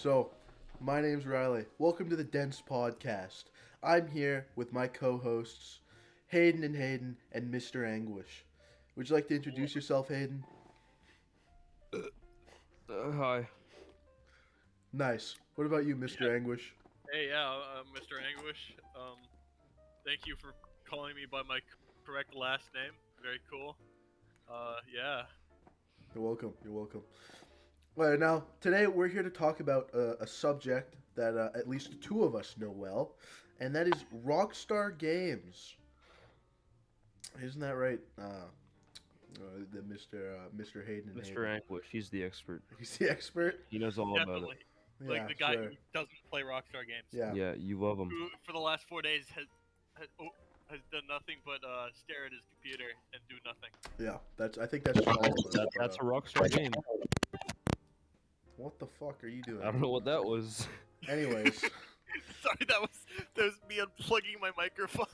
So, my name's Riley. Welcome to the Dense Podcast. I'm here with my co-hosts, Hayden and Mr. Anguish. Would you like to introduce yourself, Hayden? Hi. Nice. What about you, Mr. Anguish? Hey, Mr. Anguish. Thank you for calling me by my correct last name. Very cool. Yeah. You're welcome. You're welcome. All right, now, today we're here to talk about a subject that at least two of us know well, and that is Rockstar Games. Isn't that right, the Mr. Hayden and Mr. Hayden? Anguish, he's the expert. He's the expert? He knows all about Definitely. it. Like Yeah, the guy sure. who doesn't play Rockstar games. Yeah. Yeah, you love him. Who, for the last 4 days, has done nothing but stare at his computer and do nothing. Yeah, I think that's all of us. That's a Rockstar game. What the fuck are you doing? I don't know what that was. Anyways, Sorry, that was me unplugging my microphone.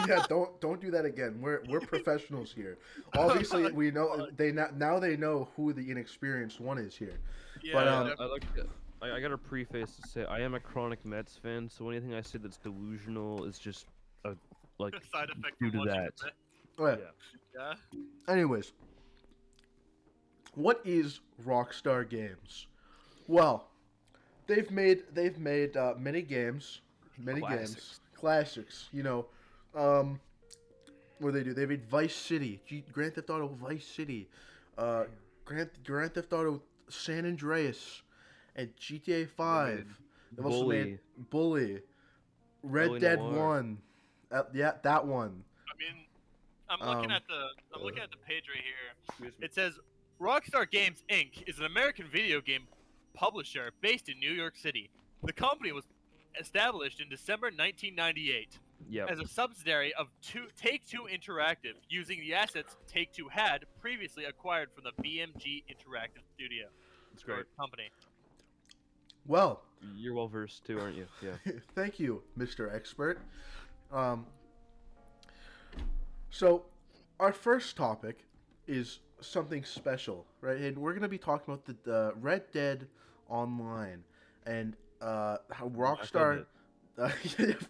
yeah, don't do that again. We're professionals here. Obviously, we know now they know who the inexperienced one is here. Yeah, But, I got a preface to say I am a chronic Mets fan, so anything I say that's delusional is just like side effect due from to watching that. the- Oh, yeah. Yeah. Anyways, what is Rockstar Games? Well, they've made many games, classics. You know, what do they do? They made Vice City, Grand Theft Auto Vice City, Grand Theft Auto San Andreas, and GTA 5. They've also made Bully, Red Bully Dead Noir. 1. Yeah, that one. I mean, I'm looking Um, at the page right here. It says Rockstar Games Inc. is an American video game publisher based in New York City. The company was established in December 1998 Yeah, as a subsidiary of Take-Two Interactive, using the assets Take-Two had previously acquired from the BMG Interactive Studio it's or great. company. Well, You're well versed too, aren't you? Yeah. thank you, Mr. Expert. So, our first topic is something special, right? And we're going to be talking about the Red Dead Online and how Rockstar...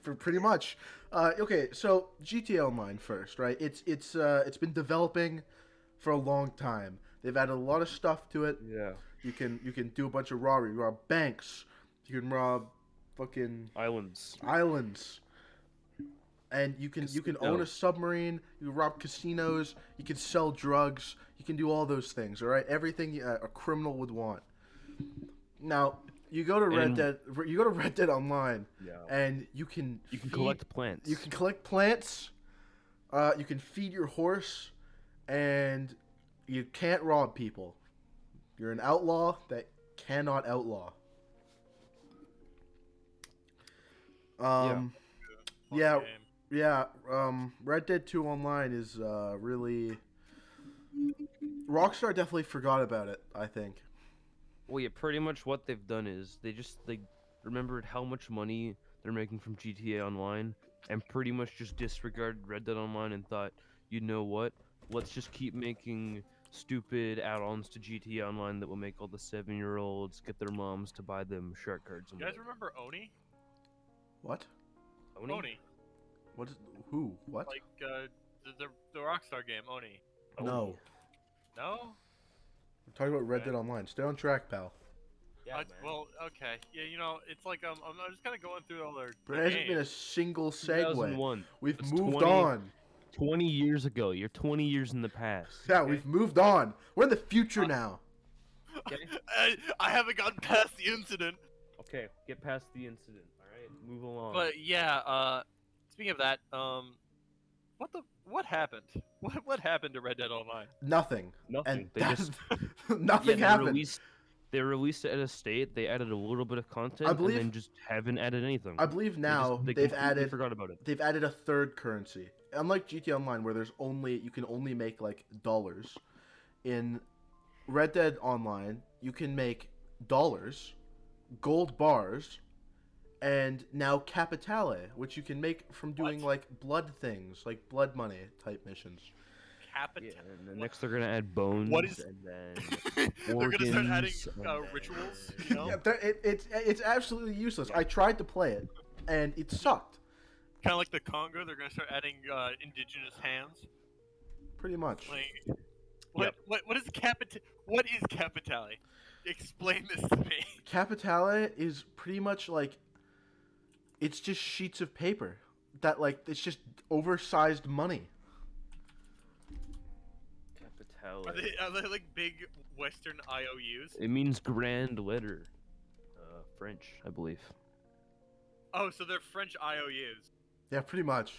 for pretty much. Okay, so GTA Online first, right? It's been developing for a long time. They've added a lot of stuff to it. Yeah. You can do a bunch of robbery, rob banks. You can rob fucking Islands. islands, and you can own a submarine. You can rob casinos. You can sell drugs. You can do all those things. All right, everything a criminal would want. Now you go to Red Dead Online, Yeah. and you can collect plants. You can collect plants. You can feed your horse, and you can't rob people. You're an outlaw that cannot outlaw. Fun Yeah. game. Yeah, Red Dead 2 Online is really... Rockstar definitely forgot about it, I think. Well, yeah, pretty much what they've done is they remembered how much money they're making from GTA Online and pretty much just disregarded Red Dead Online and thought, you know what? Let's just keep making stupid add-ons to GTA Online that will make all the 7-year-olds get their moms to buy them shark cards. And You guys whatever. remember Oni? What? Oni? Oni, What is... Who? What? like the Rockstar game Oni. No. No? We're talking about Red Okay. Dead Online. Stay on track, pal. Well, okay. Yeah, you know, it's like I'm just kind of going through all their. There hasn't been a single segue. 2001. We've It's moved 20 on. 20 years ago. You're 20 years in the past. Yeah, okay? we've moved on. We're in the future now. Okay. I haven't gotten past the incident. Okay, get past the incident. All right, move along. But yeah, speaking of that, what happened? What happened to Red Dead Online? Nothing. Nothing. And They that's... just nothing happened. They released it at a state. They added a little bit of content, I believe- and then just haven't added anything. I believe now they they've completely added... forgot about it. They've added a third currency. Unlike GTA Online, where you can only make like dollars. In Red Dead Online, you can make dollars, gold bars, and now capitale, which you can make from doing What? like blood things, like blood money type missions. Capital. Yeah, and then next they're gonna add bones, What is- and then They're gonna start adding organs, and then- rituals. You know, Yeah, it's absolutely useless. Yeah. I tried to play it, and it sucked. kind of like the Congo. They're gonna start adding indigenous hands. Pretty much. Like, what is Capitale? Explain this to me. Capitale is pretty much like it's just sheets of paper that like it's just oversized money. Capitale. Are they like big Western IOUs? It means grand letter. French, I believe. Oh, so they're French IOUs. Yeah, pretty much.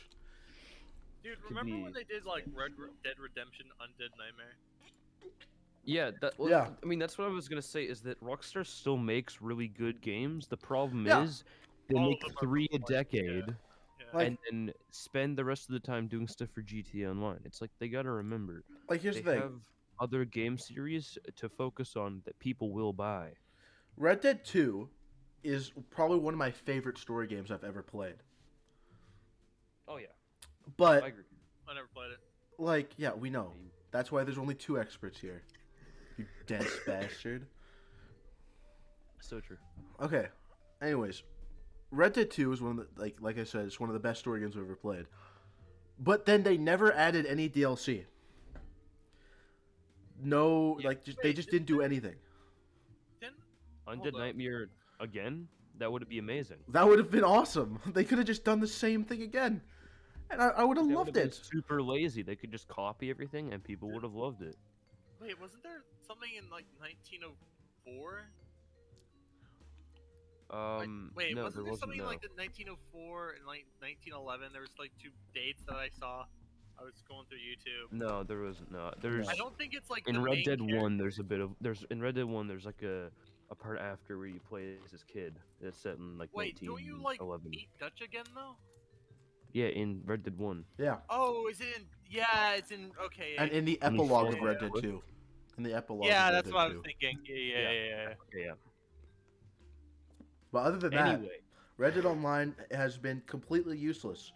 Dude, Could remember be- when they did like Red Dead Redemption Undead Nightmare? Yeah, Yeah. I mean, that's what I was gonna say. Is that Rockstar still makes really good games? The problem Yeah. is they All of make them are 3 a like, yeah. decade, Yeah. Like- and then spend the rest of the time doing stuff for GTA Online. It's like they gotta remember Like here's they the thing. have other game series to focus on that people will buy. Red Dead 2 is probably one of my favorite story games I've ever played. Oh yeah, But I agree. I never played it. like, yeah, we know. That's why there's only 2 experts here. You dense bastard. So true. Okay. Anyways, Red Dead 2 is one of the like I said, it's one of the best story games I've ever played. But then they never added any DLC. No, Yeah. like they just didn't do anything. Then Undead on. Nightmare again? That would be amazing. That would have been awesome. They could have just done the same thing again. And I would have That loved would've been it. super lazy. They could just copy everything, and people would have loved it. Wait, wasn't there something in like 1904? Wait, no, wasn't there there wasn't. something No. like the 1904 and like 1911? There was like 2 dates that I saw. I was going through YouTube. No, there wasn't. No, there's I don't think it's like in the Red main Dead character. 1. There's a bit of in Red Dead 1. There's like a part after where you play as this kid that's set in like Wait, don't you like 1911. meet Dutch again though? Yeah, in Red Dead 1. Yeah. Oh, is it in? Yeah, it's in. Okay. And in the And the epilogue of fourth Red Dead one. 2. In the epilogue yeah, of Red that's Dead what I 2. was thinking. Yeah. Yeah. But other than that, Anyway, Red Dead Online has been completely useless.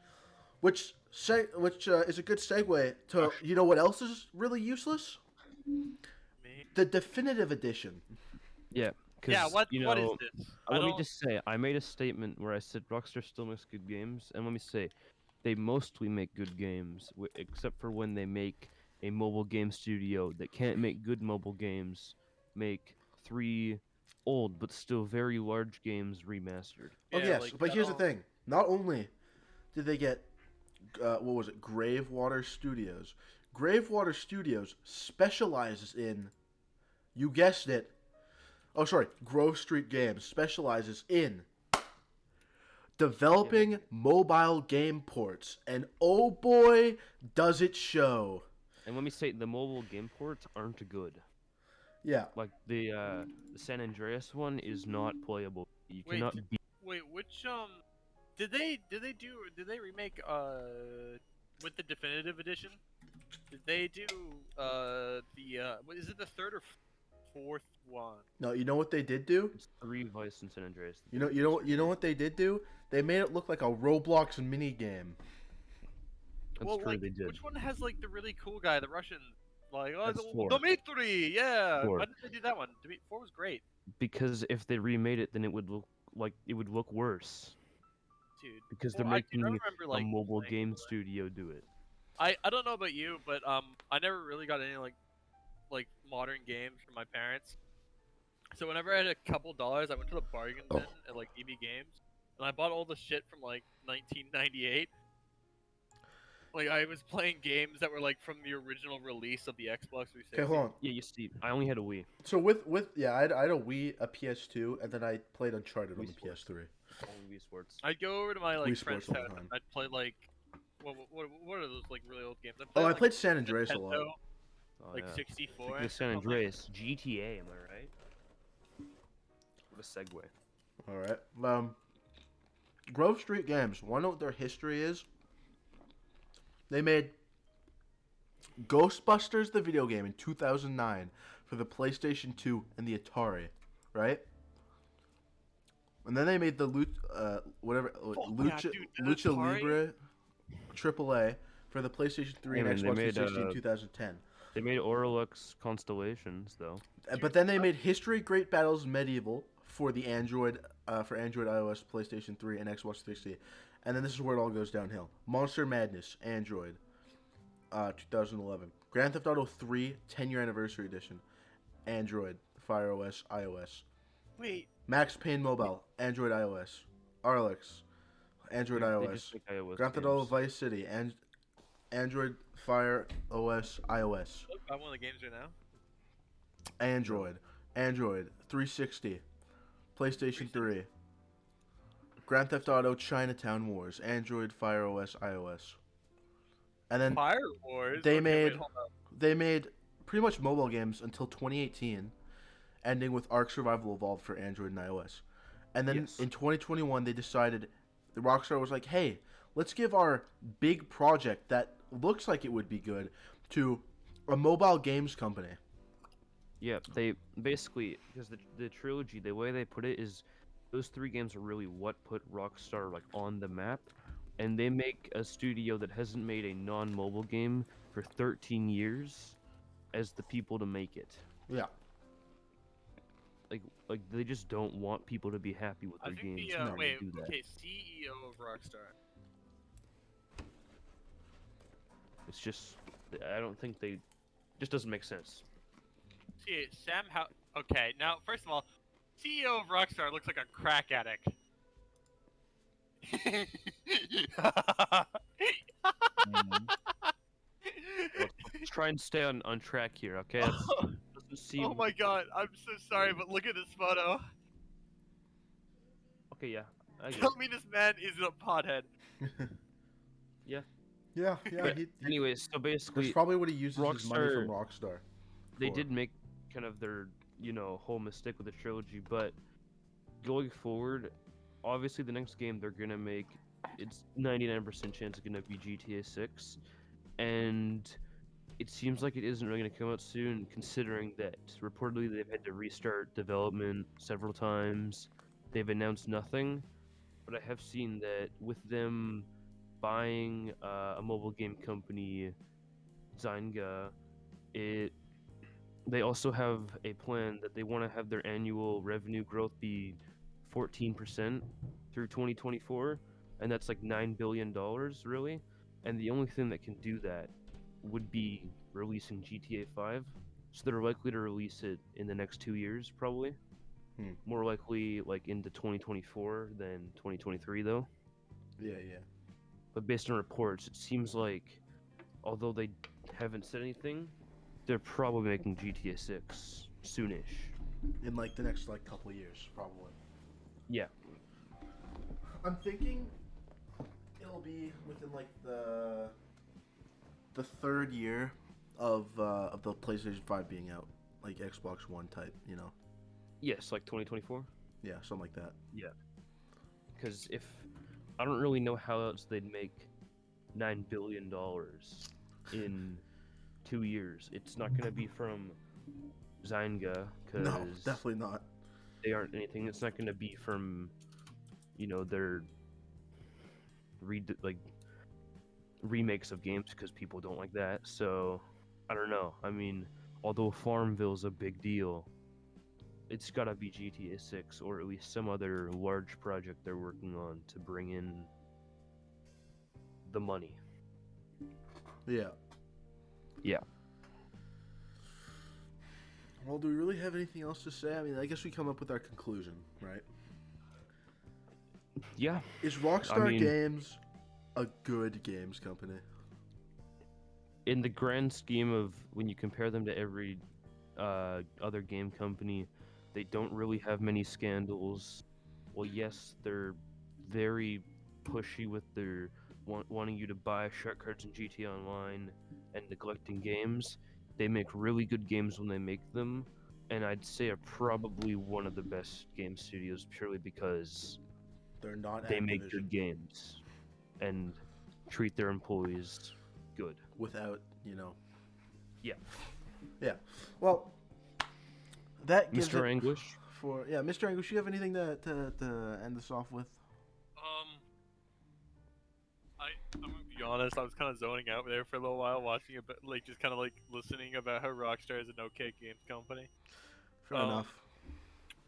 Which is a good segue to, you know what else is really useless? Me? The definitive edition. yeah. 'Cause, Yeah. What you is know, this? Let me just say, I made a statement where I said Rockstar still makes good games, and let me say, they mostly make good games, except for when they make a mobile game studio that can't make good mobile games, make 3 old but still very large games remastered. Oh Yeah, yes, like, but here's the oh, thing. Not only did they get, what was it, Gravewater Studios. Gravewater Studios specializes in, you guessed it, Grove Street Games specializes in developing mobile game ports. And oh boy, does it show. And let me say, the mobile game ports aren't good. Yeah. Like the San Andreas one is not playable. You Wait, cannot beat. Wait, which did they remake with the definitive edition? Did they do what is it, the 3rd or 4th one? No, you know what they did do? It's 3 Vice and San Andreas. You know what they did do? They made it look like a Roblox mini game. That's well, true, like, they did. which one has like the really cool guy, the Russian? Like, oh, That's 4. Dmitri, yeah. 4. Why did they do that one? 4 was great, Because if they remade it, then it would look worse. dude. Because they're Well, I making remember, like, a mobile playing game it. studio do it. I don't know about you, but I never really got any like modern games from my parents. So whenever I had a couple dollars, I went to the bargain bin at like EB Games, and I bought all the shit from like 1998. Like I was playing games that were like from the original release of the Xbox 360. Okay, hold on. Yeah, you see, I only had a Wii. So I had a Wii, a PS2, and then I played Uncharted on Wii the Sports. PS3. Only Wii Sports. I'd go over to my Wii like Sports friend's all the house. time. I'd play like what are those like really old games? Oh, I like, played San Andreas a lot. Nintendo, Oh, like yeah. 64. Speaking of San Andreas, GTA, am I right? What a segue. All right. Grove Street Games. Want to know what their history is? They made Ghostbusters, the video game, in 2009 for the PlayStation 2 and the Atari, right? And then they made the yeah, Lucha dude, the Lucha Atari. Libre AAA for the PlayStation 3 Yeah, and man, they Xbox made, 360 in 2010. They made Orlux Constellations though. But then they made History Great Battles Medieval for the Android, iOS, PlayStation 3, and Xbox 360. And then this is where it all goes downhill. Monster Madness, Android, 2011. Grand Theft Auto 3, 10-year anniversary edition, Android, Fire OS, iOS. Wait, Max Payne Mobile, Android, iOS. Arlex, Android, They iOS. just make iOS Grand Theft Auto games. Vice City, and Android, Fire OS, iOS. I'm one of the games right now. Android, 360, PlayStation 3, Grand Theft Auto Chinatown Wars, Android, Fire OS, iOS. And then Fire Wars. they Okay, made wait, hold up. they made pretty much mobile games until 2018, ending with Ark Survival Evolved for Android and iOS. And then Yes. in 2021 they decided, the Rockstar was like, "Hey, let's give our big project that looks like it would be good to a mobile games company." Yeah, they basically, because the trilogy, the way they put it is, those 3 games are really what put Rockstar like on the map, and they make a studio that hasn't made a non-mobile game for 13 years as the people to make it. Yeah. Like they just don't want people to be happy with I their think games. the when they wait, do that. okay, CEO of Rockstar. It's just, I don't think they, just doesn't make sense. See, Sam how? Okay, now first of all, CEO of Rockstar looks like a crack addict. Let's try and stay on track here, okay? Doesn't seem. Oh my god, I'm so sorry, but look at this photo. Okay, yeah. I get it. Tell me this man isn't a pothead. Yeah, But he, anyways, so that's basically, probably what he uses his money from Rockstar- Rockstar. they for. did make kind of their, whole mistake with the trilogy, but going forward, obviously the next game they're gonna make, it's 99% chance it's gonna be GTA 6, and it seems like it isn't really gonna come out soon, considering that reportedly they've had to restart development several times. They've announced nothing, but I have seen that with them buying a mobile game company, Zynga, they also have a plan that they want to have their annual revenue growth be 14% through 2024, and that's like $9 billion, really. And the only thing that can do that would be releasing GTA 5. So they're likely to release it in the next 2 years, probably. More likely like into 2024 than 2023, though. Yeah. But based on reports, it seems like, although they haven't said anything, they're probably making GTA 6 soonish. In like the next like couple of years, probably. Yeah. I'm thinking it'll be within like the third year of the PlayStation 5 being out, like Xbox One type, Yes, like 2024. Yeah, something like that. Because if I don't really know how else they'd make $9 billion in 2 years. It's not going to be from Zynga because No, definitely not. they aren't anything. It's not going to be from, their remakes of games because people don't like that. So I don't know. I mean, although Farmville's a big deal, it's got to be GTA 6 or at least some other large project they're working on to bring in the money. Yeah. Yeah. Well, do we really have anything else to say? I mean, I guess we come up with our conclusion, right? Yeah. Is Rockstar mean- Games a good games company? In the grand scheme of when you compare them to every other game company, they don't really have many scandals. Well, yes, they're very pushy with their wanting you to buy shark cards in GTA Online and neglecting games. They make really good games when they make them, and I'd say are probably one of the best game studios purely because They're not they make Activision good games and treat their employees good. without, Yeah. Yeah. Well, that gives Mr. it English? for Mr. Anguish. You have anything to end this off with? I'm gonna be be honest, I was kind of zoning out there for a little while, watching it, but like just kind of like listening about how Rockstar is an okay games company. Fair Um, enough.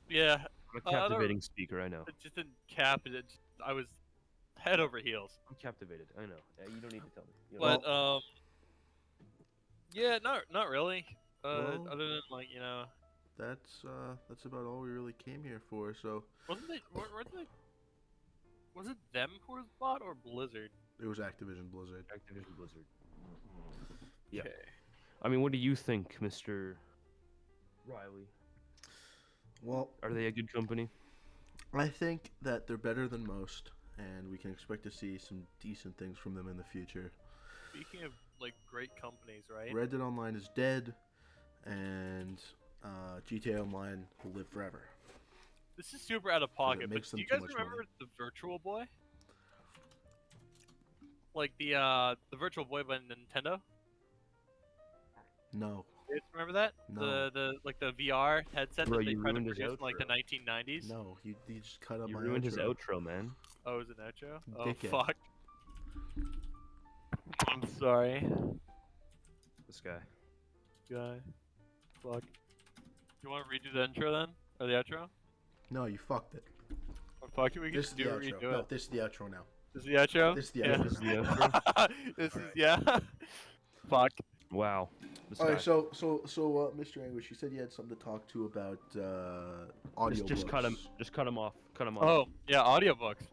Yeah, I'm a I don't. captivating speaker. I know. It just didn't cap it. I was head over heels. I'm captivated. I know. You don't need to tell me. You But Well- yeah, not really. Well- Other than like That's about all we really came here for. So wasn't they? Weren't they? Was it them who was bought or Blizzard? it was Activision Blizzard. Activision Blizzard. Yeah. Okay. I mean, what do you think, Mr. Riley? Well, Are they a good company? I think that they're better than most, and we can expect to see some decent things from them in the future. Speaking of like great companies, right? Red Dead Online is dead, and GTA Online will live forever. This is super out of pocket, but makes do them you too guys much remember money. the Virtual Boy? Like the Virtual Boy by Nintendo? No, You guys remember that? No. The like the VR headset Bro, that they you tried to ruined his produce in like the outro. 1990s? no, he just cut up You my ruined his outro. outro, man. Oh, is it an outro? Oh Dickhead. fuck. I'm sorry, This guy. guy. Fuck. You want to redo the intro then, or the outro? No, you fucked it. Or fuck it, we can This is just the do outro. redo No, it. this is the outro now. This is the outro. This is the Yeah. outro. This is the outro. This is Alright. yeah. Fuck. Wow. This All guy. right, so Mr. Anguish, you said you had something to talk to about audiobooks. Just cut him. Just cut him off. Cut him off. Oh yeah, audiobooks.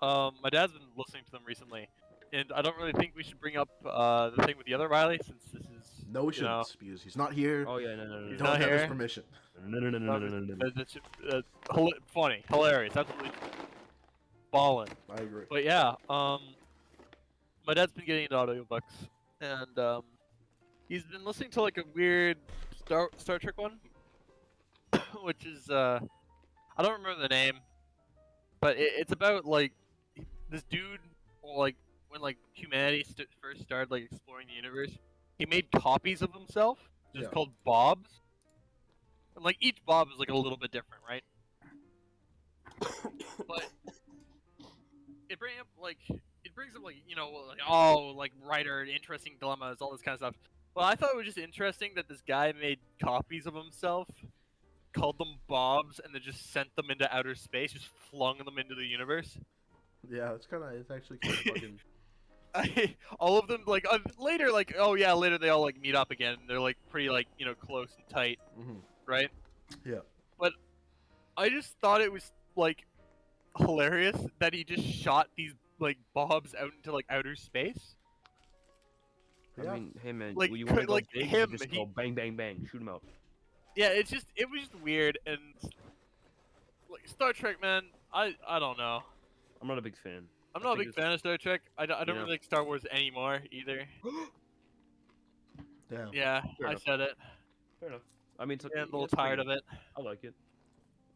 My dad's been listening to them recently, and I don't really think we should bring up the thing with the other Riley since this is No, we you know, shouldn't, because he's not here. Oh yeah, no. We He's don't not have his here. permission. No. It's funny, hilarious, absolutely ballin'. I agree. But yeah, my dad's been getting into audiobooks, and he's been listening to like a weird Star Trek one, which is I don't remember the name, but it's about like this dude, like when like humanity first started like exploring the universe, he made copies of himself, just Yeah. called Bobs. And like each Bob is like a little bit different, right? But it brings up like like writer, interesting dilemmas, all this kind of stuff. Well, I thought it was just interesting that this guy made copies of himself, called them Bobs, and then just sent them into outer space, just flung them into the universe. Yeah, it's actually kind of fucking. All of them like later, like oh yeah, later they all like meet up again. And they're like pretty like close and tight, Mhm. right? Yeah. But I just thought it was like hilarious that he just shot these like Bobs out into like outer space. Yeah. I mean, hey man, Like, you want to go like big? him, You just he- go bang, bang, bang, shoot him out. Yeah, it was just weird and like Star Trek, man. I don't know. I'm not a big fan. I'm I not a think big it's- fan of Star Trek. I don't Yeah. really like Star Wars anymore either. Damn. Yeah, Fair I enough. said it. Fair enough. I mean, it's Yeah, I'm a little tired of it. I like it.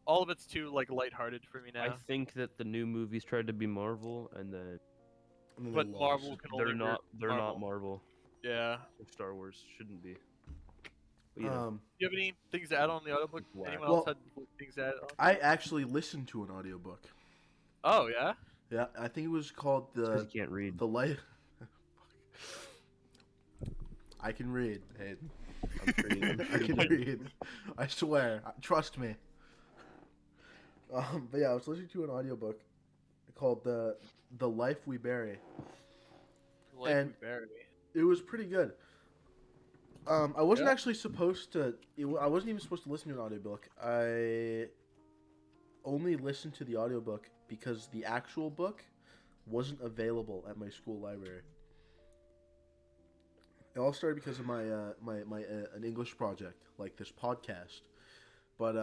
All of it's too like lighthearted for me I now. think that the new movies tried to be Marvel, and then And then But they lost. Marvel can only they're not. work They're Marvel. not Marvel. Yeah. Star Wars shouldn't be. But, you know, Um, Do you have any things to add on the audiobook? Whack. Anyone else Well- had things to add on? I actually listened to an audiobook. Oh yeah. Yeah, I think it was called it's 'cause you can't read. the life. I can read. Hayden. I'm pretty- I'm I pretty can good. read. I swear. Trust me. But yeah, I was listening to an audiobook called the Life We Bury. Like And- we bury. It was pretty good. I wasn't Yeah. actually supposed to. I wasn't even supposed to listen to an audiobook. I only listened to the audiobook because the actual book wasn't available at my school library. It all started because of my an English project, like this podcast. But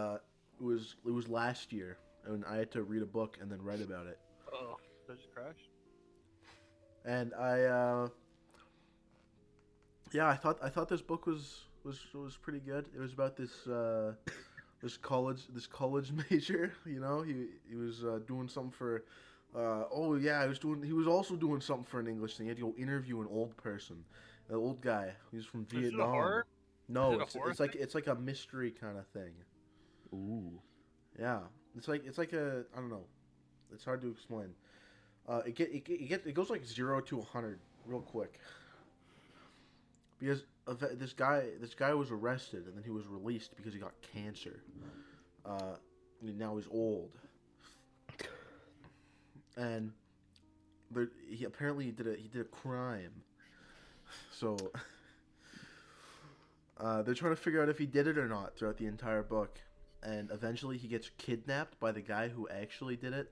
it was last year, and I had to read a book and then write about it. Oh, did I just crash? And I thought this book was pretty good. It was about this this college major. You know, he was doing something for. He was also doing something for an English thing. He had to go interview an old person, an old guy. He's from Is it a Vietnam. horror? No, Is it a it's horror it's like a mystery kind of thing. Ooh. Yeah, it's like a I don't know. It's hard to explain. It goes like 0 to 100 real quick, because this guy was arrested and then he was released because he got cancer. Now he's old, and he apparently did a crime. So they're trying to figure out if he did it or not throughout the entire book, and eventually he gets kidnapped by the guy who actually did it.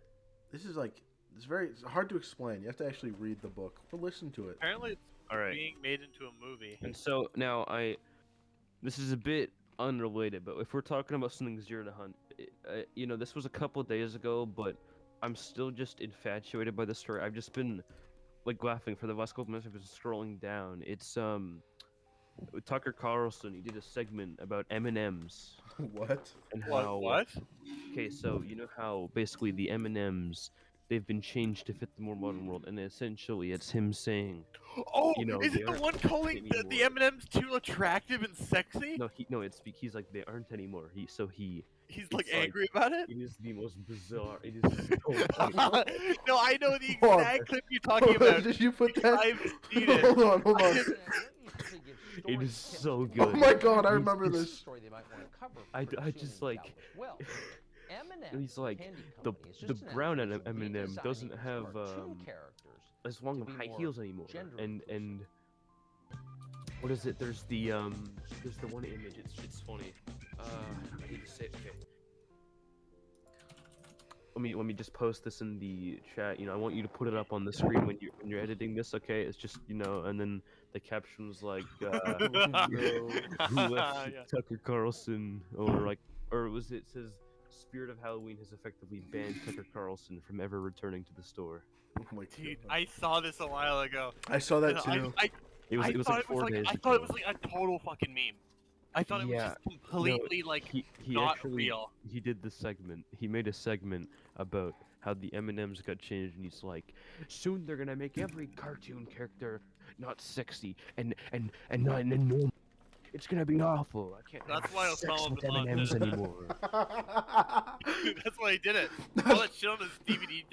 This is like it's hard to explain. You have to actually read the book or listen to it. Apparently, it's All right. being made into a movie. And so now this is a bit unrelated, but if we're talking about something Zero to Hunt, this was a couple days ago, but I'm still just infatuated by the story. I've just been like laughing for the last couple minutes. I've been scrolling down. It's with Tucker Carlson. He did a segment about M&Ms What? and how What? Okay, so you know how basically the M&Ms they've been changed to fit the more modern world, and essentially it's him saying, Oh, You know, is they it the aren't one calling the anymore. M&Ms too attractive and sexy? he's like they aren't anymore. He's Like it's like- angry about it? it is the most bizarre. It is so funny. No, I know the Hold on. exact clip you're talking about. Did you put because that? I've seen it. Hold on, hold on. It is so Oh good. my god, I He's- remember he's- this. Story they might want to cover I for just June and like Gallup. Well, M&M, he's like candy the company, is the just an brown effort to M&M redesigning doesn't its have cartoon characters as long to of be high more heels anymore. gender And what is it? There's the one image. It's funny. I need to say okay. Let me just post this in the chat. I want you to put it up on the screen when you're editing this. Okay, it's just and then the caption was like, "Who left Yeah. Tucker Carlson?" or was it says, "Spirit of Halloween has effectively banned Tucker Carlson from ever returning to the store." Oh my Dude, god. I saw this a while ago. I saw that and too. It was thought like 4 days I ago. thought it was like a total fucking meme. I thought it was Yeah, just completely like he not actually real. he did the segment. He made a segment about how the M&Ms got changed, and he's like, soon they're gonna make every cartoon character not sexy and not normal. It's gonna be awful. I can't. That's have why sex Osama with bin Laden M&Ms did it. anymore. That's why he did it. All that shit on his DVD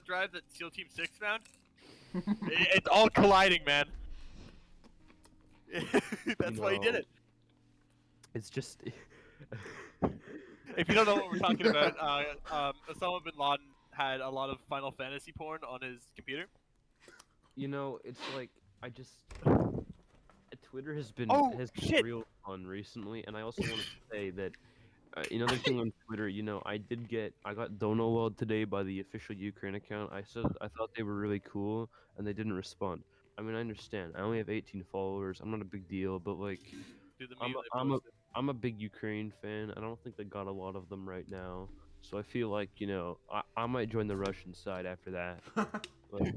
drive that SEAL Team 6 found. It's all colliding, man. That's why he did know, it. It's just. If you don't know what we're talking about, Osama bin Laden had a lot of Final Fantasy porn on his computer. It's like I just. Twitter has been Oh, shit. real fun recently, and I also want to say that another thing on Twitter, I got Donowelled today by the official Ukraine account. I thought they were really cool, and they didn't respond. I mean, I understand. I only have 18 followers. I'm not a big deal, but like, Dude, the I'm meme a, they I'm a posted. I'm a big Ukraine fan. I don't think they got a lot of them right now, so I feel like I might join the Russian side after that. Like,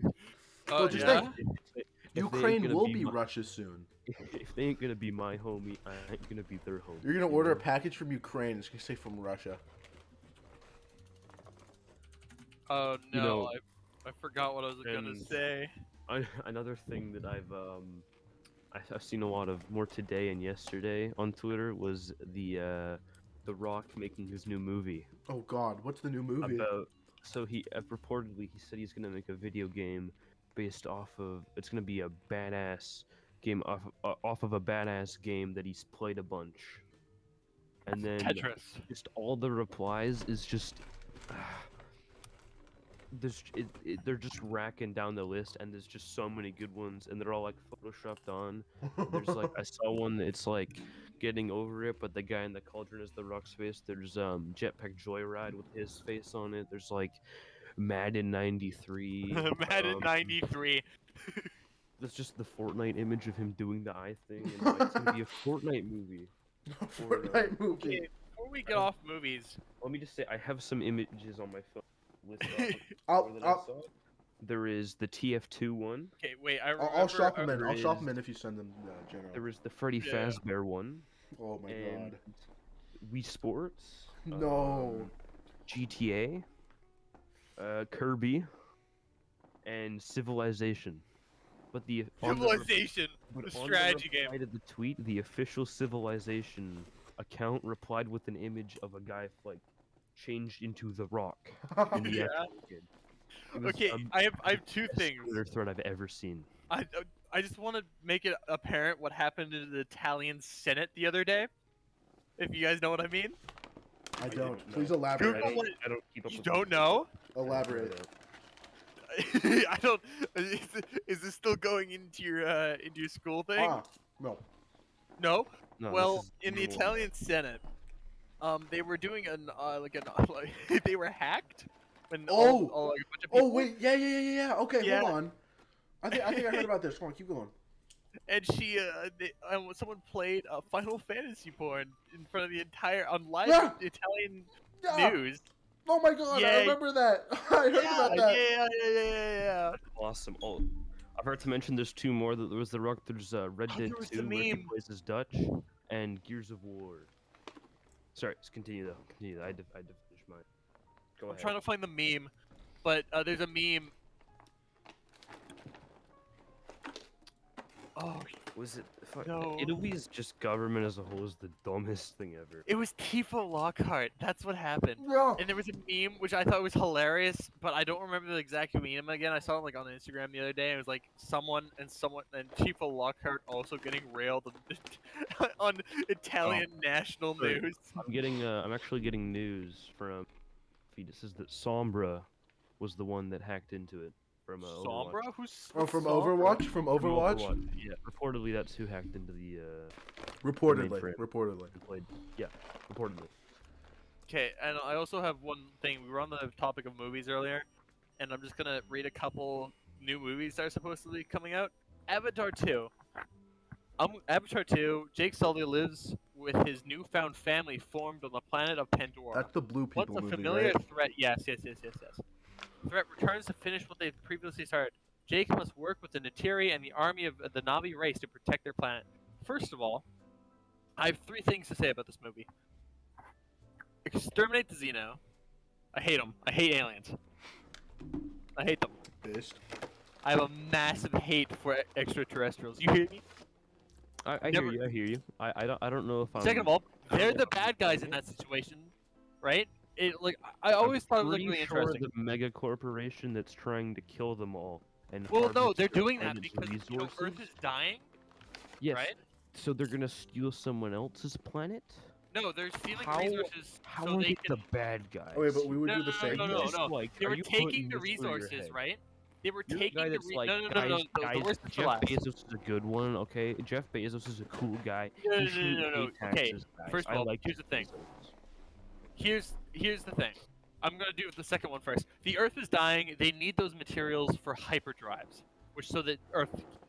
Well, just yeah? think, if they ain't Ukraine gonna will be my- Russia soon. If they ain't gonna be my homie, I ain't gonna be their homie. You're gonna you order a know? package from Ukraine. It's gonna say from Russia. Oh no, You know, I forgot what I was gonna and- say. Another thing that I've seen a lot of more today and yesterday on Twitter was the Rock making his new movie Oh god, what's the new movie? about. So he reportedly he said he's gonna make a video game based off of. It's gonna be a badass game off of a badass game that he's played a bunch. And then Tetris. just all the replies is just. They're just racking down the list, and there's just so many good ones, and they're all like photoshopped on. There's like I saw one that's like getting over it, but the guy in the cauldron is the Rock's face. There's Jetpack Joyride with his face on it. There's like Madden '93. Madden '93. There's just the Fortnite image of him doing the eye thing, and like, it's gonna be a Fortnite movie. Fortnite movie. Okay, before we get off movies, Let me just say I have some images on my phone. List I'll, that I I'll, saw. There is the TF2 one. okay, wait, I remember. I'll shop them in. there I'll shop is- them in if you send them, General. There was the Freddy Yeah. Fazbear one. Oh my and god. Wii Sports. No. GTA. Kirby. And Civilization. But the on the re- Civilization, but the on strategy reply game. to the tweet, the official Civilization account replied with an image of a guy like changed into the Rock in the Yeah. actual game. It was Okay, the I have two best things. Twitter thread I've ever seen. I just want to make it apparent what happened in the Italian Senate the other day. If you guys know what I mean. I don't don't. know. Please Google elaborate. what- I don't keep up You with don't it. know? Elaborate. I don't. Is this still going into your school thing? Ah, no. No. No, Well, this is in the normal. Italian Senate, they were doing they were hacked when Oh! all like, a bunch of Oh people. wait, yeah. Okay, Yeah. hold on. I think I heard about this. Come on, keep going. And someone played Final Fantasy porn in front of the entire on live Yeah. Italian Yeah. news. Oh my god, I Yeah. remember that. I heard about that. Yeah. That's awesome. Oh, I forgot to mention there's two more. There was The Rock. There's Red Oh, Dead there was 2, the where he meme. plays as Dutch, and Gears of War. Sorry, let's continue though. Continue. I had to finish mine. Go I'm ahead. trying to find the meme, but there's a meme. Oh, Was it? Fuck, No. Italy's just government as a whole is the dumbest thing ever. it was Tifa Lockhart. That's what happened. Yeah. And there was a meme which I thought was hilarious, but I don't remember the exact meme again. I saw it like on Instagram the other day. It was like someone and Tifa Lockhart also getting railed on Italian national Sorry. news. I'm actually getting news from. Feed. It says that Sombra was the one that hacked into it from Overwatch. Sombra? Who's Oh, from Sombra? Overwatch? From From Overwatch? Yeah, reportedly that's who hacked into the Reportedly. mainframe. Reportedly. and played. Yeah, reportedly. Okay, and I also have one thing. We were on the topic of movies earlier, and I'm just gonna read a couple new movies that are supposedly coming out. Avatar 2. Avatar 2, Jake Sully lives with his newfound family formed on the planet of Pandora. That's the blue Once people a movie, familiar right? threat, yes. Threat returns to finish what they've previously started. Jake must work with the Natiri and the army of the Navi race to protect their planet. First of all, I have three things to say about this movie. Exterminate the Xeno. I hate them. I hate aliens. I hate them. Based. I have a massive hate for extraterrestrials. You hear me? I Never- hear you. I hear you. I don't know if I'm. Second of all, they're the Yeah. bad guys in that situation, right? I always thought it was pretty really sure interesting. the mega corporation that's trying to kill them all and Well, no, harvest they're their doing that planet's because resources. Earth is dying, Yes. right? So they're gonna steal someone else's planet. No, they're stealing How- resources How so are they they can. the bad guys? Oh, wait, but we would No, do the no, same no, thing. no, Just no. like, They are were you taking putting the this through your resources, head? right? They were You're the taking guy the that's re- like, no, no, no, guys, no, the guys, worst is for Jeff last. Bezos is a good one, okay? Jeff Bezos is a cool guy. No, He no, shouldn't no, no, pay no. Okay, taxes, guys. first of I all, like here's Jeff the thing. Bezos. Here's the thing. I'm gonna do the second one first. The Earth is dying. They need those materials for hyperdrives, which so that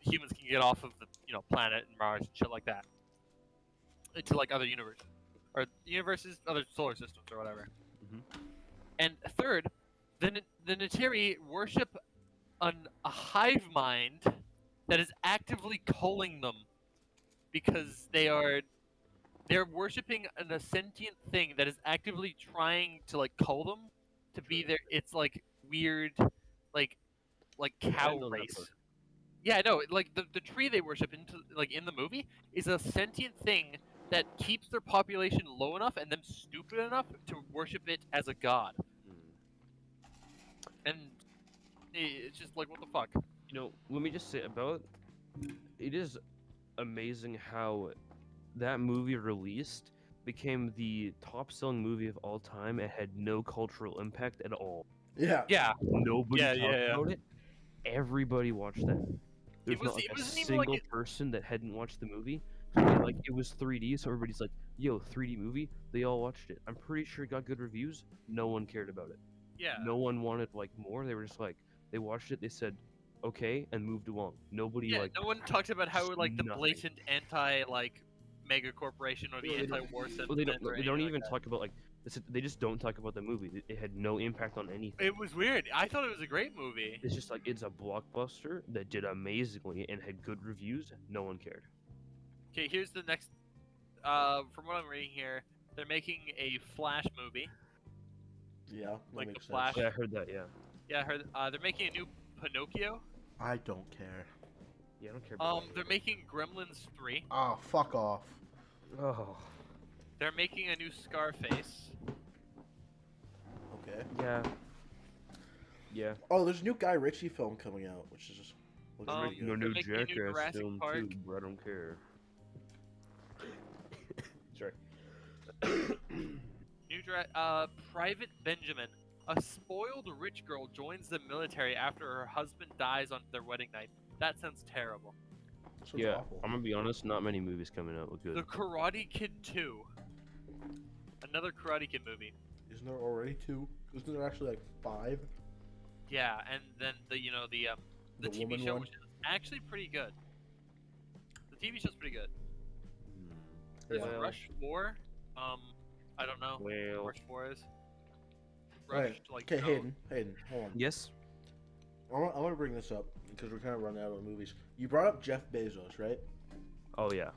humans can get off of the planet and Mars and shit like that, into like other universes, other solar systems or whatever. Mhm. And third, the Natiri worship a hive mind that is actively culling them because they're worshiping a sentient thing that is actively trying to like cull them to be their. It's like weird, like I cow know that race. part. Yeah, no, like the tree they worship in the movie is a sentient thing that keeps their population low enough and them stupid enough to worship it as a god. Hmm. And it's just like, what the fuck? You know, let me just say about it is amazing how that movie released became the top-selling movie of all time and had no cultural impact at all. Yeah. Yeah, Nobody Yeah, talked yeah. about it. Everybody watched that. There's was- not like it a wasn't even like single it- person that hadn't watched the movie. Like it was 3D, so everybody's like, "Yo, 3D movie." They all watched it. I'm pretty sure it got good reviews. No one cared about it. yeah. No one wanted like more. They were just like, they watched it. They said, "Okay," and moved along. Nobody Yeah, like. no one talks about how like the nothing. blatant anti mega corporation or the Well, they don't- anti-war sentiment. Well, they don't. or They don't anything even like talk about like. They just don't talk about the movie. It had no impact on anything. that. It was weird. I thought it was a great movie. It's just like it's a blockbuster that did amazingly and had good reviews. No one cared. Okay, here's the next. From what I'm reading here, they're making a Flash movie. Yeah. That Like makes the Flash. sense. Yeah, I heard that. Yeah. Yeah, I heard. They're making a new Pinocchio. I don't care. Yeah, I don't care. About They're making Gremlins 3. Oh, fuck off. Oh. They're making a new Scarface. Okay. Yeah. Yeah. Oh, there's a new Guy Ritchie film coming out, which is just Looks Um, pretty No good. new making a new Jackass Jurassic film Park. too, but I don't care. Sorry. Private Benjamin. A spoiled rich girl joins the military after her husband dies on their wedding night. That sounds terrible. Sounds Yeah, awful. I'm gonna be honest. Not many movies coming out look The good. Karate Kid 2. Another Karate Kid movie. Isn't there already 2? Isn't there actually like 5? Yeah, and then the The TV woman show, one? which is actually pretty good. The TV show's pretty good. There's Well- Rush 4. I don't know what Well, Rush 4 is. Right. Like, Okay, no- Hayden, hold on. yes. I want to bring this up because we're kind of running out of movies. You brought up Jeff Bezos, right? Oh yeah.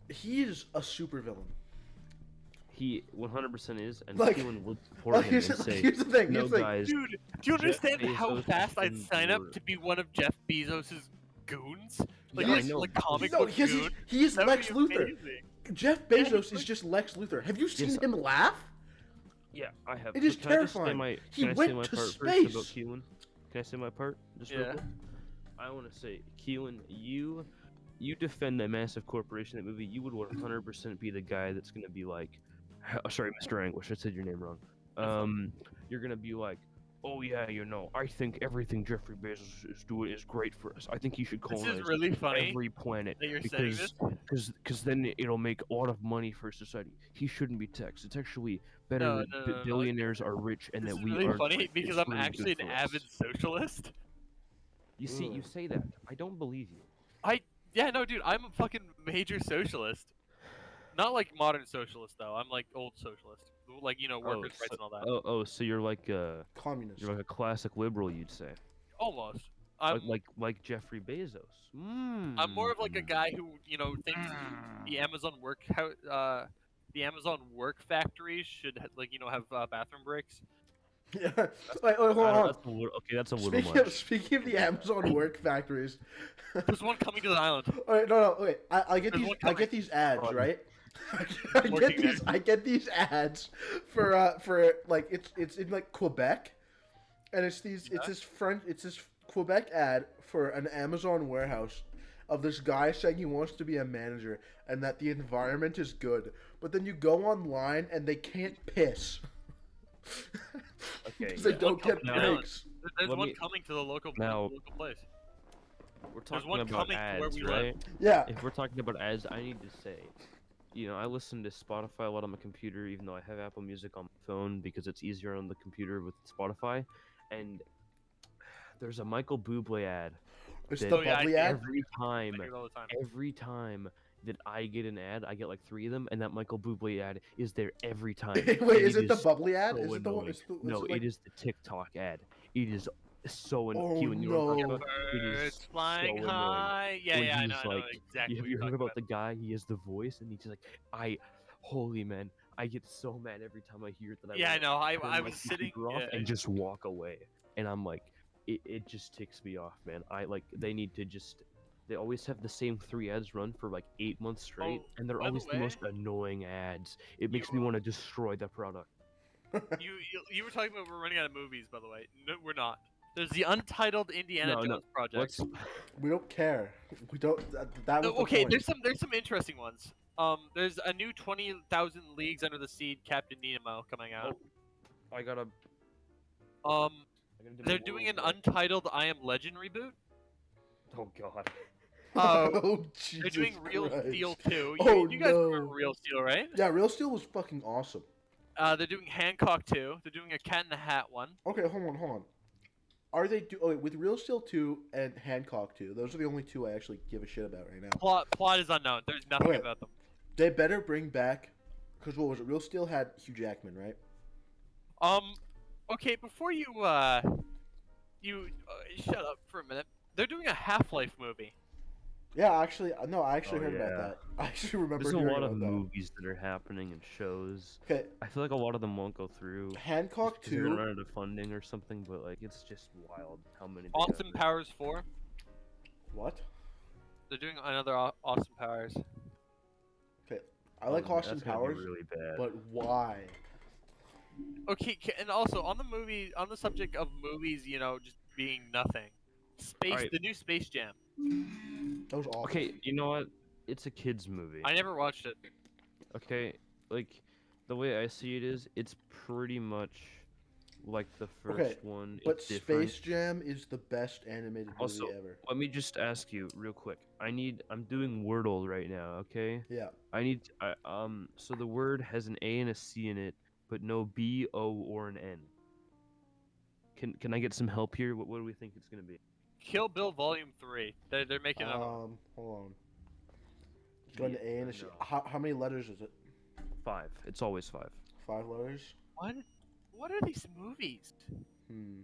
He is a supervillain. He 100% is, and Like- Keelan would support him and say, here's the thing. "No, Here's the thing. guys, Dude, do you Jeff understand how Bezos fast I'd has sign up been to be one of Jeff Bezos's goons? Like, Yeah, I like, know. like comic No, book he is, goon? he is That would Lex be Luthor. amazing. Jeff Yeah, Bezos he's is like- just Lex Luthor. Have you seen Yes, him laugh? Yeah, I have. It is But can I just say terrifying. my- He can I say went my to part space. First about Keelan? Can I say my part? Just real Yeah. quick? I want to say, Keelan, you defend a massive corporation. That movie, you would 100% be the guy that's gonna be like, oh, sorry, Mr. Anguish, I said your name wrong. You're gonna be like, oh yeah, I think everything Jeffrey Bezos is doing is great for us. I think he should This colonize is really funny every planet that you're saying this. because then it'll make a lot of money for society. He shouldn't be taxed. It's actually better No, that no, no, no, billionaires are rich and This that is we really are. funny because it's I'm really actually good an for us. avid socialist. You see, you Ugh. say that. I don't believe you. Yeah, no, dude, I'm a fucking major socialist. Not like modern socialist though. I'm like old socialist, like workers' rights and all that. So you're like Communist. you're like a classic liberal, you'd say, Almost. I'm like Jeffrey Bezos. I'm more of like a guy who thinks the Amazon the Amazon work factories should have bathroom breaks. Yeah. Wait, hold on. That's a little Speaking much. speaking of the Amazon work factories, There's one coming to the island. all right, no, wait. I get There's these. one I get coming. these ads, Run. right? Working there. I get these ads for like it's in like Quebec, and it's this Quebec ad for an Amazon warehouse of this guy saying he wants to be a manager and that the environment is good, but then you go online and they can't piss. Okay, Because they yeah. don't get Now- breaks. There's Let one me- coming to the local Now- place. We're There's talking one about coming to where ads, we live. right? Yeah. If we're talking about ads, I need to say, I listen to Spotify a lot on my computer, even though I have Apple Music on my phone because it's easier on the computer with Spotify. And there's a Michael Bublé ad. It's that the Oh, yeah, I bubbly see ad. I hear it all the time. Every time that I get an ad, I get like 3 of them, and that Michael Bublé ad is there every time. Wait, and is it the is bubbly ad? so Is it the one? annoying. Is the, No, it like, it is the TikTok ad. It is so Oh, annoying. When you know what I'm talking no. about? It is Birds flying so annoying. high. Yeah, When yeah, I he's know, I know like- exactly. You what you're heard talking about the guy? He has the voice, and he's just like, holy man, I get so mad every time I hear it that I Yeah, I wanna know. I turn I my was sitting. computer off Yeah. and just walk away, and I'm like, it just ticks me off, man. They need to just. They always have the same 3 ads run for like 8 months straight, Oh, and they're by the always the most way, annoying ads. It makes me want to destroy the product. You were talking about we're running out of movies, by the way. No, we're not. There's the Untitled Indiana No, no, Jones project. We don't care. We don't. That was the Okay, point. there's some interesting ones. There's a new 20,000 Leagues Under the Sea Captain Nemo coming out. I gotta. They're doing an Untitled I Am Legend reboot. Oh god. Oh, They're doing Jesus Real Christ. Steel 2. Oh, You guys no. remember Real Steel, right? Yeah, Real Steel was fucking awesome. They're doing Hancock 2. They're doing a Cat in the Hat one. Okay, hold on. Are they do? Oh, wait, with Real Steel 2 and Hancock 2, those are the only 2 I actually give a shit about right now. Plot is unknown. There's nothing Okay. about them. They better bring back, because what was it? Real Steel had Hugh Jackman, right? Okay, before you shut up for a minute. They're doing a Half-Life movie. Yeah, actually, no, I actually Oh, heard about yeah. that. I actually remember There's a hearing lot of about that. movies that are happening and shows. Okay, I feel like a lot of them won't go through. Hancock Because they're gonna 2. run out of funding or something, but like it's just wild how many. they Austin have. Powers 4. What? They're doing another Austin Powers. Okay, I like Oh, Austin that's gonna be Powers, really bad. but why? Okay, and also on the subject of movies, just being nothing. Alright. The new Space Jam. That was awful. Okay, you know what? It's a kids movie. I never watched it. Okay, like the way I see it is, it's pretty much like the first Okay, one. But It's different. Space Jam is the best animated movie Also, ever. let me just ask you real quick. I'm doing Wordle right now, okay? Yeah. So the word has an A and a C in it, but no B, O, or an N. Can I get some help here? What do we think it's gonna be? Kill Bill Volume 3. They're making a. Hold on. It's going to A and a C. No. How many letters is it? 5. It's always 5. 5 letters. What are these movies? Hmm.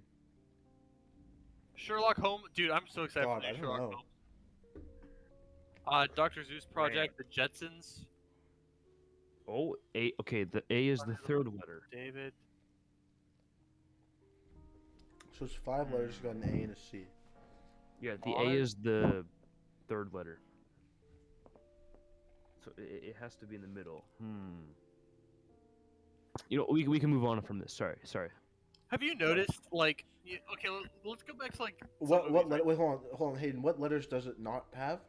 Sherlock Holmes, dude. I'm so excited God, for I the new don't Sherlock know. Holmes. Dr. Zeus Project, The Jetsons, Oh, A. Okay, the A is the third letter. David. So it's 5 letters. It's got an A and a C. Yeah, the A Odd. is the third letter. So it has to be in the middle. You know, we can move on from this. Sorry. Have you noticed, like, okay, let's go back to like. some What movies, letter? Wait, hold on, Hayden. What letters does it not have?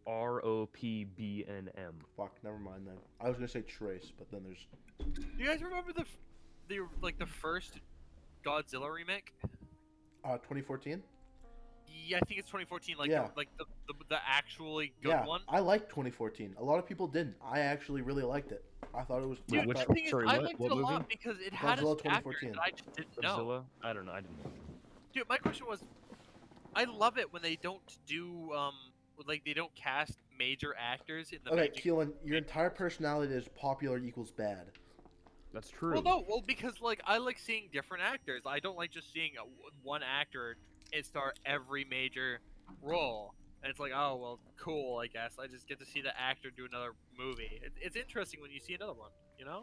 R O P B N M. Fuck, never mind then. I was gonna say Trace, but then there's. Do you guys remember the first Godzilla remake? 2014. Yeah, I think it's 2014. Like, Yeah. the actually good Yeah, one. I liked 2014. A lot of people didn't. I actually really liked it. I thought it was. Wait, I which- The thought- thing is, sorry, I what- liked what it a lot movie? because it had Godzilla its actors 2014. that I just didn't know. Godzilla? I don't know. I didn't know. Dude, my question was, I love it when they don't do like they don't cast major actors in the Okay, major. Keelan, your entire personality is popular equals bad. That's true. Well, because like I like seeing different actors. I don't like just seeing one actor and star every major role. And it's like, oh well, cool. I guess I just get to see the actor do another movie. It's interesting when you see another one. You know?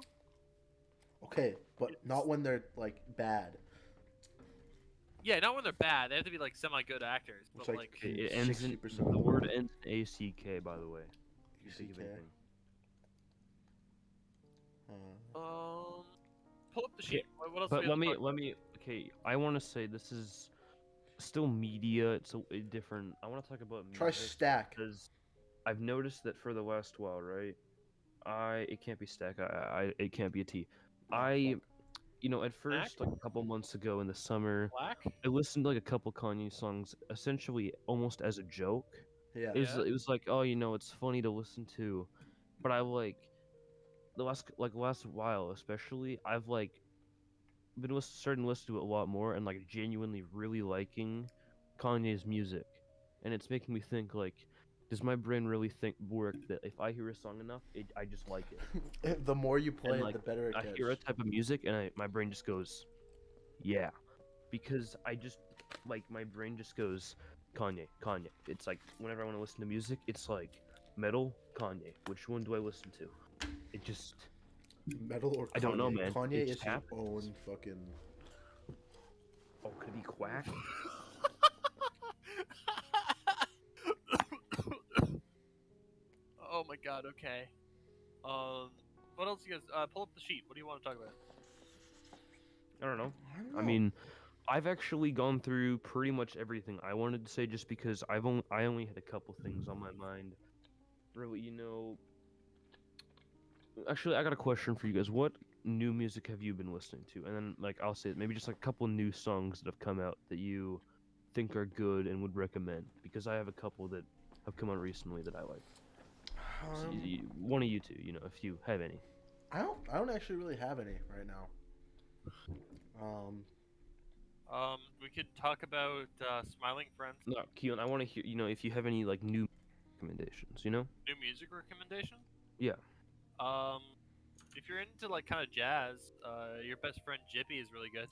Okay, but not when they're like bad. Yeah, not when they're bad. They have to be like semi-good actors. It's But like- like, It ends in 60%. the word ends in ACK, by the way. If you think of ACK. anything. pull up the sheet. What else? But do we have to talk Okay, I want to say this is still media. It's a different. I want to talk about Try music Stack. because I've noticed that for the last while, right? It can't be Stack. It can't be a T. At first, like a couple months ago in the summer, Black? I listened to like a couple Kanye songs, essentially almost as a joke. Yeah. Yeah. It was like, oh, it's funny to listen to, but I like the last while, especially, I've like been starting to listen to it a lot more and like genuinely really liking Kanye's music, and it's making me think like, does my brain really work that if I hear a song enough, I just like it? The more you play And, it, like, the better it I gets. hear a type of music and my brain just goes, yeah, because my brain just goes Kanye. It's like whenever I want to listen to music, it's like metal, Kanye. Which one do I listen to? It just Metal or Kanye? I don't know, man. Kanye It is just his happens. own fucking. could it be Quack? Oh my god. Okay. What else you guys? Pull up the sheet. What do you want to talk about? I don't know. I don't I know. mean, I've actually gone through pretty much everything I wanted to say, just because I only had a couple things on my mind. Really, Actually, I got a question for you guys. What new music have you been listening to? And then, like, I'll say maybe just like a couple new songs that have come out that you think are good and would recommend. Because I have a couple that have come out recently that I like. So one of you two, if you have any. I don't actually really have any right now. We could talk about Smiling Friends. No, Keelan, I want to hear, if you have any like new recommendations. New music recommendation? Yeah. If you're into like kind of jazz, your best friend Jippy is really good.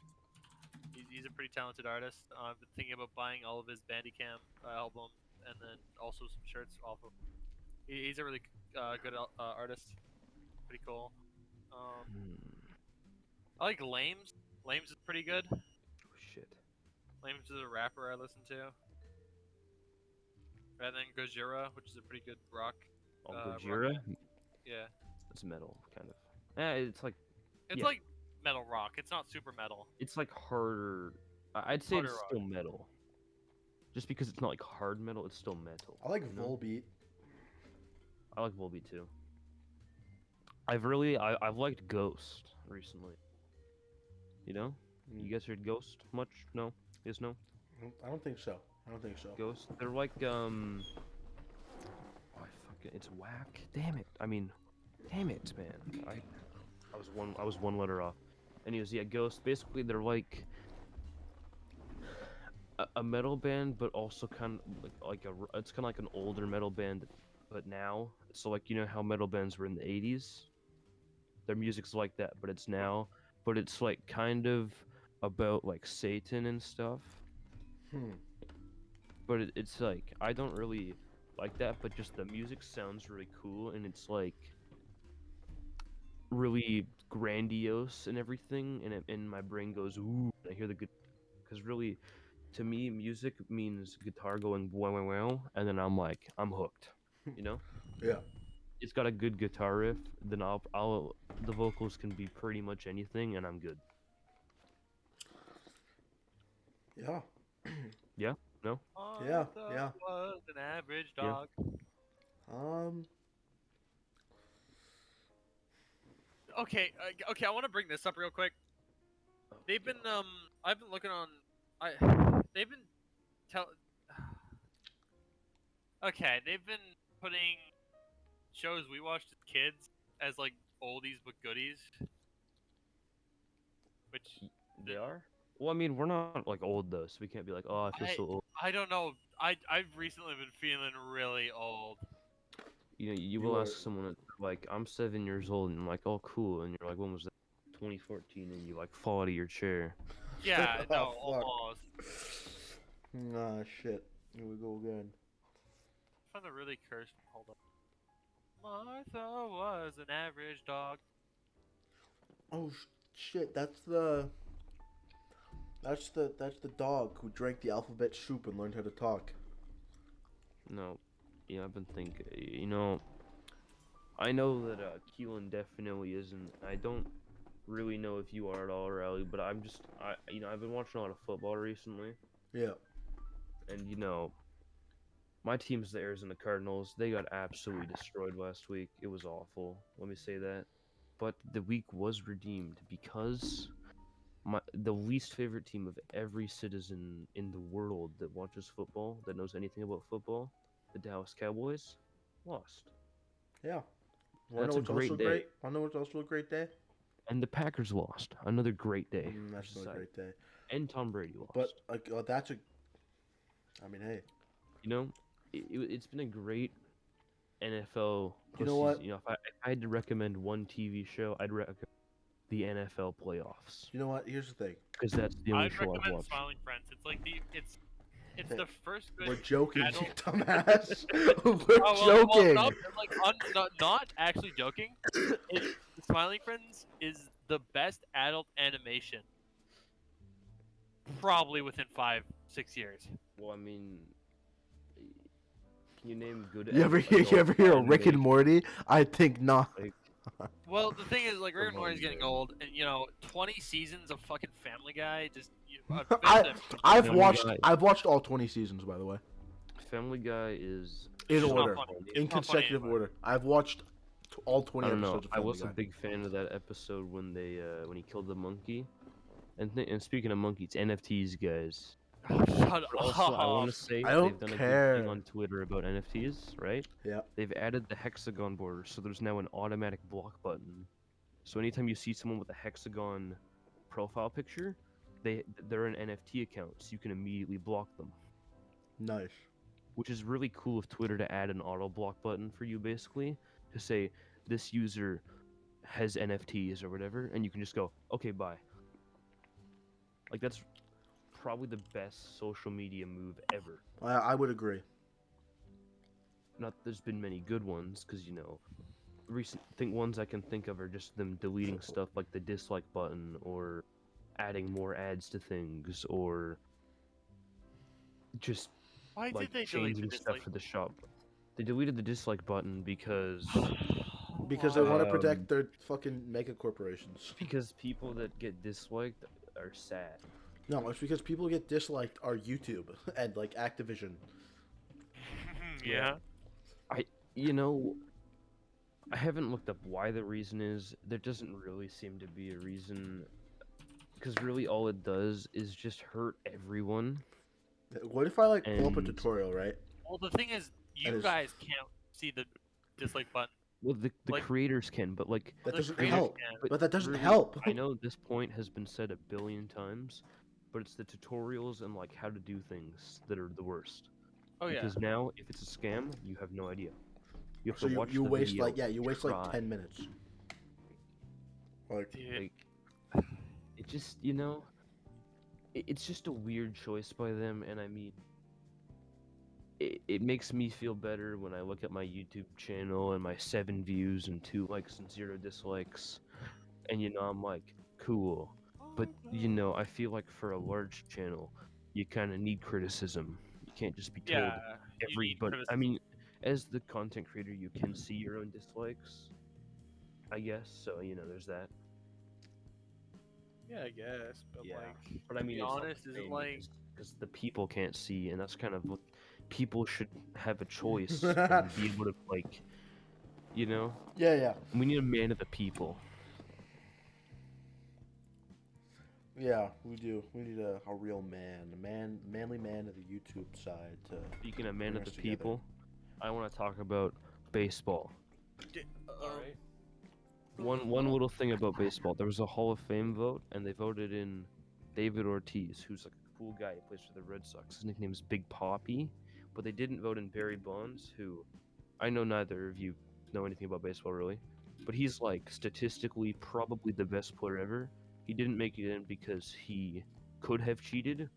He's a pretty talented artist. I've been thinking about buying all of his Bandicam albums and then also some shirts off of. He's a really good artist. Pretty cool. I like Lames. Lames is pretty good. Oh, shit. Lames is a rapper I listen to. And then Gojira, which is a pretty good rock. Oh, rock Gojira? band. Yeah. It's metal, kind of. It's like It's Yeah. like metal rock. It's not super metal. it's like harder. I'd say Harder it's rock. still metal. just because it's not like hard metal, it's still metal. I like you know? Volbeat. I like Volbeat too. I've liked Ghost recently. You know? You guys heard Ghost much? No? Yes, no? I don't think so. I don't think so. Ghost. They're like oh, it's whack. Damn it. I mean, damn it, man. I was one letter off. Anyways, yeah, Ghost. Basically, they're like a metal band, but also kind of it's kind of like an older metal band, but now. So like, you know how metal bands were in the 80s? Their music's like that, but it's now. But it's like kind of about like Satan and stuff. Hmm. But it's like, I don't really like that, but just the music sounds really cool, and it's like really grandiose and everything, and my brain goes ooh. I hear the good, because really, to me, music means guitar going wow wow wow, and then I'm like, I'm hooked, you know. Yeah. It's got a good guitar riff, then I'll the vocals can be pretty much anything, and I'm good. Yeah. Yeah. No. Yeah, Martha yeah. was an average Yeah. dog. Okay, okay. I want to bring this up real quick. They've been I've been looking on. They've been tell. Okay, they've been putting shows we watched as kids as like oldies but goodies. Which They are. Well, I mean, we're not like old though, so we can't be like, oh, I feel so old. I don't know. I've recently been feeling really old. You know, you You will are- ask someone like, I'm 7 years old, and I'm like, oh, cool, and you're like, when was that? 2014, and you like fall out of your chair. Yeah, Oh, no, fuck. almost. Ah, shit. Here we go again. I found a really cursed. Hold up. Martha was an average dog. Oh shit! That's the dog who drank the alphabet soup and learned how to talk. No, yeah, I've been thinking. You know, I know that Keelan definitely isn't. I don't really know if you are at all, Riley, but I've been watching a lot of football recently, Yeah. and you know, my team's the Arizona Cardinals. They got absolutely destroyed last week. It was awful. Let me say that. But the week was redeemed because the least favorite team of every citizen in the world that watches football, that knows anything about football, the Dallas Cowboys, lost. Yeah. That's a great day. I know it's also a great day. And the Packers lost. Another great day. That's not a great day. And Tom Brady lost. But that's a. I mean, hey. You know, it's been a great NFL. You know what? postseason. You know, if I had to recommend one TV show, I'd recommend the NFL playoffs, You know what? Here's the thing. because that's the only I'd show I've recommend watched. Smiling Friends. It's like it's Hey, the first good. We're joking, you adult- dumbass. We're Oh, well, joking. not actually joking. Smiling Friends is the best adult animation, probably within 5-6 years. Well, I mean, can you name good? You ever hear of Rick and Morty? I think not. Well, the thing is, like, Rick and Come Morty's on, getting man. old, and 20 seasons of fucking Family Guy just. I've watched all 20 seasons, by the way, Family Guy is in It's not order, funny. in It's not funny consecutive anymore. order. I've watched all 20 I don't know. episodes of I Family was a Guy. big fan of that episode when when he killed the monkey. And speaking of monkeys, NFTs, guys. Oh, shut Also, I want up. to say I don't they've done a good care. thing on Twitter about NFTs, right? Yeah. They've added the hexagon border, so there's now an automatic block button. So anytime you see someone with a hexagon profile picture, they're an NFT account, so you can immediately block them. Nice. Which is really cool of Twitter to add an auto block button for you, basically, to say this user has NFTs or whatever, and you can just go, okay, bye. Like, that's probably the best social media move ever. I would agree. Not there's been many good ones, because ones I can think of are just them deleting stuff like the dislike button, or adding more ads to things, or just Why like did they delete changing the stuff dislike? for the shop. They deleted the dislike button because Because they want to Um, protect their fucking mega corporations. people that get disliked are sad. No, it's because people get disliked are YouTube and like Activision. Yeah. You know, I haven't looked up why the reason is. There doesn't really seem to be a reason, because really all it does is just hurt everyone. What if I like pull up a And- tutorial, right? Well, the thing is, That you is- guys can't see the dislike button. Well, the Like- creators can, but like, That The doesn't creators help. can. But that doesn't really, help. I know this point has been said a billion times, but it's the tutorials and like how to do things that are the worst. Oh yeah. Because now, if it's a scam, you have no idea. You have So to you, watch you the waste video like you waste like try. 10 minutes. Like Dude. Like, it just, it's just a weird choice by them, and I mean, it makes me feel better when I look at my YouTube channel and my 7 views and 2 likes and 0 dislikes, and I'm like, cool. But I feel like for a large channel, you kind of need criticism. You can't just be told Yeah. you need everybody. I criticism. mean, as the content creator, you can see your own dislikes, I guess. So there's that. Yeah, I guess. But Yeah. like, But I mean, be it's not honest, the is it same like? because the people can't see, and that's kind of what people should have a choice and be able to like, yeah, we need a man of the people. yeah. We do. We need a real man, manly man of the YouTube side to. Speaking of man Bring of us the together. people, I want to talk about baseball. Alright. One little thing about baseball. There was a Hall of Fame vote, and they voted in David Ortiz, who's like a cool guy. He plays for the Red Sox. His nickname is Big Poppy, but they didn't vote in Barry Bonds, who I know neither of you know anything about baseball really, but he's like statistically probably the best player ever. He didn't make it in because he could have cheated,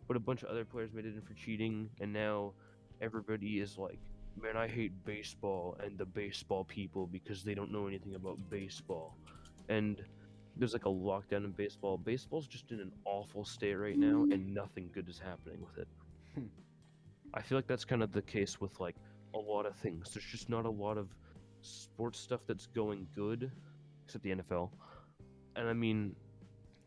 but a bunch of other players made it in for cheating, and now everybody is like, man, I hate baseball and the baseball people because they don't know anything about baseball. And there's like a lockdown in baseball. Baseball's just in an awful state right now, and nothing good is happening with it. Hmm. I feel like that's kind of the case with like a lot of things. There's just not a lot of sports stuff that's going good, except the NFL. And I mean,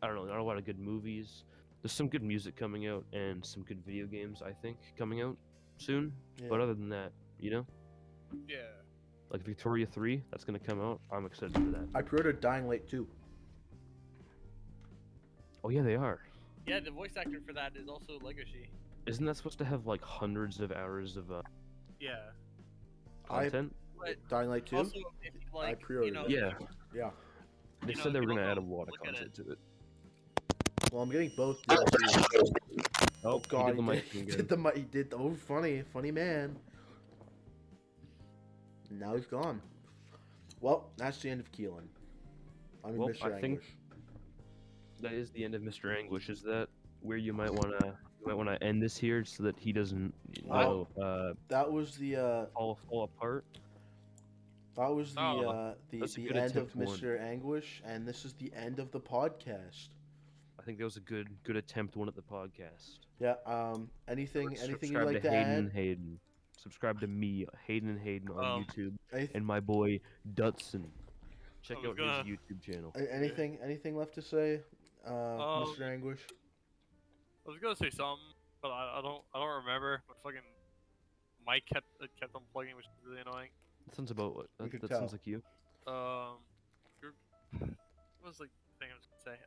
I don't know, not a lot of good movies. There's some good music coming out and some good video games, I think, coming out soon. Yeah. But other than that, Yeah. like Victoria 3, that's gonna come out. I'm excited for that. I pre-ordered Dying Light 2. Oh yeah, they are. Yeah, the voice actor for that is also Legacy. Isn't that supposed to have like hundreds of hours of Yeah. content? But Dying Light 2. also, if you like, pre-ordered it. Yeah. Yeah. They know, said they if were you gonna don't add a know, lot of look at content to it. Well, I'm getting both. DLCs. Oh God, he did the mic he thing did again. the mic. He did. Oh, funny man. Now he's gone. Well, that's the end of Keelan. I'm Well, Mr. I Anguish. think that is the end of Mr. Anguish. Is that where you might wanna end this here so that he doesn't That was the fall apart? that was the Oh, that's a the good end of attempt, Warren. Mr. Anguish, and this is the end of the podcast. I think that was a good attempt one at the podcast. Yeah. Anything you'd Subscribe like to to Hayden add? and Hayden. Subscribe to me, Hayden and Hayden on YouTube, Anyth- and my boy Dutson. Check I was out gonna- his YouTube channel. anything left to say, Mr. Anguish? I was gonna say something, but I don't remember. But fucking Mike kept unplugging, which is really annoying. That sounds about what? We That, could that tell. sounds like you. What was like the thing I was gonna say?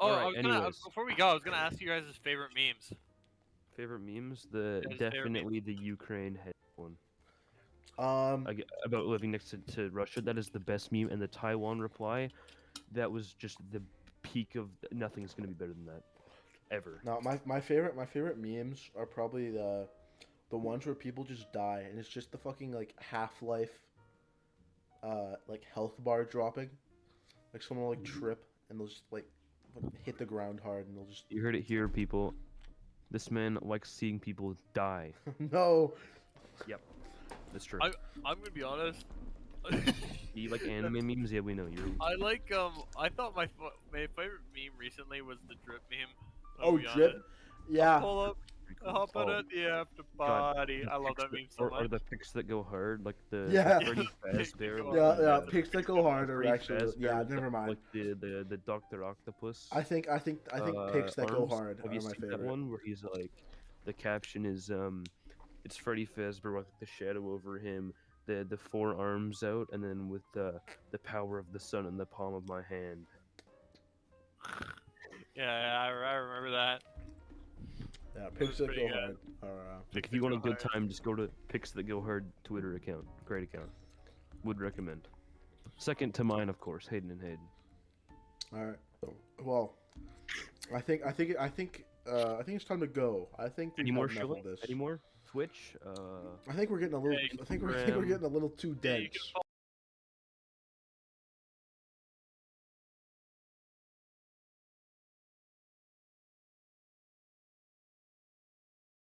Oh, I Alright, was gonna, anyways. before we go, I was gonna ask you guys' favorite memes. Favorite memes? his favorite Definitely the Ukraine head one. About living next to Russia. That is the best meme. And the Taiwan reply, that was just the peak of nothing's gonna be better than that, ever. No, my favorite memes are probably the ones where people just die, and it's just the fucking like Half-Life, like health bar dropping, like someone will like trip and they'll just like hit the ground hard and they'll just You heard it here, people. This man likes seeing people die. no. That's true. I'm gonna be honest. You like anime memes? Yeah, we know you. I like I thought my favorite meme recently was the drip meme. Oh, drip. Yeah. Pull up. pretty cool. Hop out Oh, at the after God, party. the I love picks that that- meme so or much. the picks that go hard, like the Yeah. Freddy Yeah, the picks that Fazbear. go with Yeah, hard. the, yeah. the Picks that go hard are Freddy actually. Fazbear Yeah, with never mind. Like the Doctor Octopus. I think picks that go arms. hard Have are you my seen that favorite. one where he's like, the caption is it's Freddy Fazbear with the shadow over him, the four arms out, and then with the power of the sun in the palm of my hand. Yeah, I remember that. Yeah, picks that pretty go good. hard are. Like if you want a good time, just go to Picks That Go Hard Twitter account. Great account. Would recommend. Second to mine, of course, Hayden and Hayden. All right. So, well, I think it's time to go. I think we've Any more had enough of shilling? this. Any more? Twitch? I think we're getting a little. Yeah, I think we're Instagram. getting a little too Yeah, you dense. can